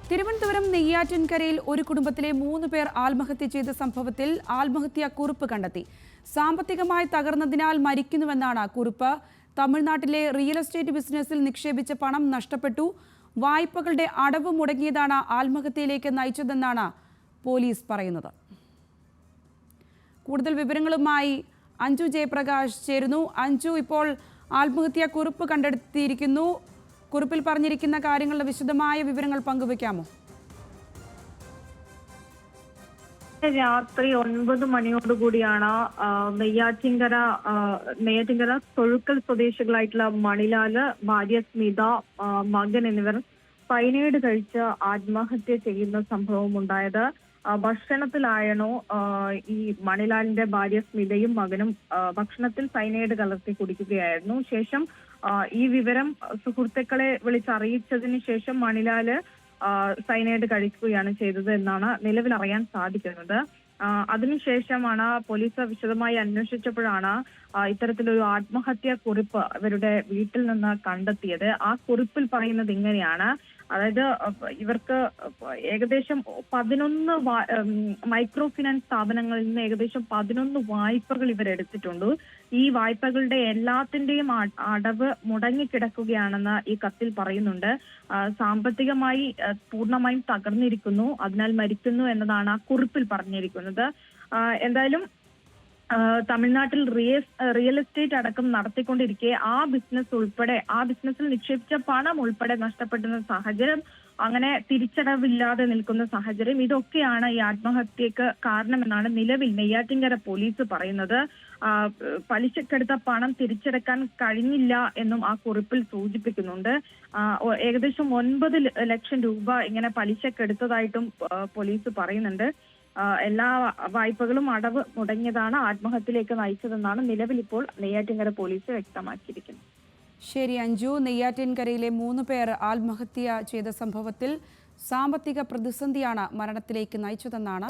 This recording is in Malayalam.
തിരുവനന്തപുരം നെയ്യാറ്റിൻകരയിൽ ഒരു കുടുംബത്തിലെ 3 പേർ ആത്മഹത്യ ചെയ്ത സംഭവത്തിൽ ആത്മഹത്യാ കുറിപ്പ് കണ്ടെത്തി. സാമ്പത്തികമായി തകർന്നതിനാൽ മരിക്കുന്നുവെന്നാണ് കുറിപ്പ്. തമിഴ്നാട്ടിലെ റിയൽ എസ്റ്റേറ്റ് ബിസിനസ്സിൽ നിക്ഷേപിച്ച പണം നഷ്ടപ്പെട്ടു. വായ്പകളുടെ അടവ് മുടങ്ങിയതാണ് ആത്മഹത്യയിലേക്ക് നയിച്ചതെന്നാണ് പോലീസ് പറയുന്നത്. കൂടുതൽ വിവരങ്ങളുമായി അഞ്ജു ജയപ്രകാശ് ചേരുന്നു. അഞ്ജു, ഇപ്പോൾ ആത്മഹത്യാ കുറിപ്പ് കണ്ടെത്തിയിരിക്കുന്നു. കുറിപ്പിൽ പറഞ്ഞിരിക്കുന്ന കാര്യങ്ങളുടെ വിശദമായ വിവരങ്ങൾ പങ്കുവെക്കാമോ? രാത്രി 9 മണിയോടുകൂടിയാണ് നെയ്യാറ്റിൻകര തൊഴുക്കൽ സ്വദേശികളായിട്ടുള്ള മണിലാല്, ഭാര്യ സ്മിത, മകൻ എന്നിവർ സൈനൈഡ് കഴിച്ച് ആത്മഹത്യ ചെയ്യുന്ന സംഭവം ഉണ്ടായത്. ഭക്ഷണത്തിലായണോ ഈ മണിലാലിന്റെ ഭാര്യ സ്മിതയും മകനും ഭക്ഷണത്തിൽ സൈനൈഡ് കലർത്തി കുടിക്കുകയായിരുന്നു. ശേഷം ഈ വിവരം സുഹൃത്തുക്കളെ വിളിച്ചറിയിച്ചതിന് ശേഷം മണിലാല് സൈനൈഡ് കഴിക്കുകയാണ് ചെയ്തത് എന്നാണ് നിലവിൽ അറിയാൻ സാധിക്കുന്നത്. അതിനുശേഷമാണ് പോലീസ് വിശദമായി അന്വേഷിച്ചപ്പോഴാണ് ഇത്തരത്തിലൊരു ആത്മഹത്യാ കുറിപ്പ് ഇവരുടെ വീട്ടിൽ നിന്ന് കണ്ടെത്തിയത്. ആ കുറിപ്പിൽ പറയുന്നത് ഇങ്ങനെയാണ്. അതായത് ഇവർക്ക് ഏകദേശം 11 മൈക്രോ ഫിനാൻസ് സ്ഥാപനങ്ങളിൽ നിന്ന് ഏകദേശം 11 വായ്പകൾ ഇവരെടുത്തിട്ടുണ്ട്. ഈ വായ്പകളുടെ എല്ലാത്തിന്റെയും അടവ് മുടങ്ങിക്കിടക്കുകയാണെന്ന് ഈ കത്തിൽ പറയുന്നുണ്ട്. സാമ്പത്തികമായി പൂർണ്ണമായും തകർന്നിരിക്കുന്നു, അതിനാൽ മരിക്കുന്നു എന്നതാണ് ആ കുറിപ്പിൽ പറഞ്ഞിരിക്കുന്നത്. എന്തായാലും തമിഴ്നാട്ടിൽ റിയൽ എസ്റ്റേറ്റ് അടക്കം നടത്തിക്കൊണ്ടിരിക്കെ ആ ബിസിനസ്സിൽ നിക്ഷേപിച്ച പണം ഉൾപ്പെടെ നഷ്ടപ്പെടുന്ന സാഹചര്യം, അങ്ങനെ തിരിച്ചടവില്ലാതെ നിൽക്കുന്ന സാഹചര്യം, ഇതൊക്കെയാണ് ഈ ആത്മഹത്യക്ക് കാരണമെന്നാണ് നിലവിൽ നെയ്യാറ്റിൻകര പോലീസ് പറയുന്നത്. പലിശക്കെടുത്ത പണം തിരിച്ചടക്കാൻ കഴിഞ്ഞില്ല എന്നും ആ കുറിപ്പിൽ സൂചിപ്പിക്കുന്നുണ്ട്. ഏകദേശം 9 ലക്ഷം രൂപ ഇങ്ങനെ പലിശക്കെടുത്തതായിട്ടും പോലീസ് പറയുന്നുണ്ട്. എല്ലാ വായ്പകളും അടവ് മുടങ്ങിയതാണ് ആത്മഹത്യയിലേക്ക് നയിച്ചതെന്നാണ് നിലവിൽ ഇപ്പോൾ നെയ്യാറ്റിൻകര പോലീസ് വ്യക്തമാക്കിയിരിക്കുന്നത്. ശരി അഞ്ജു, നെയ്യാറ്റിൻകരയിലെ 3 പേർ ആത്മഹത്യ ചെയ്ത സംഭവത്തിൽ സാമ്പത്തിക പ്രതിസന്ധിയാണ് മരണത്തിലേക്ക് നയിച്ചതെന്നാണ്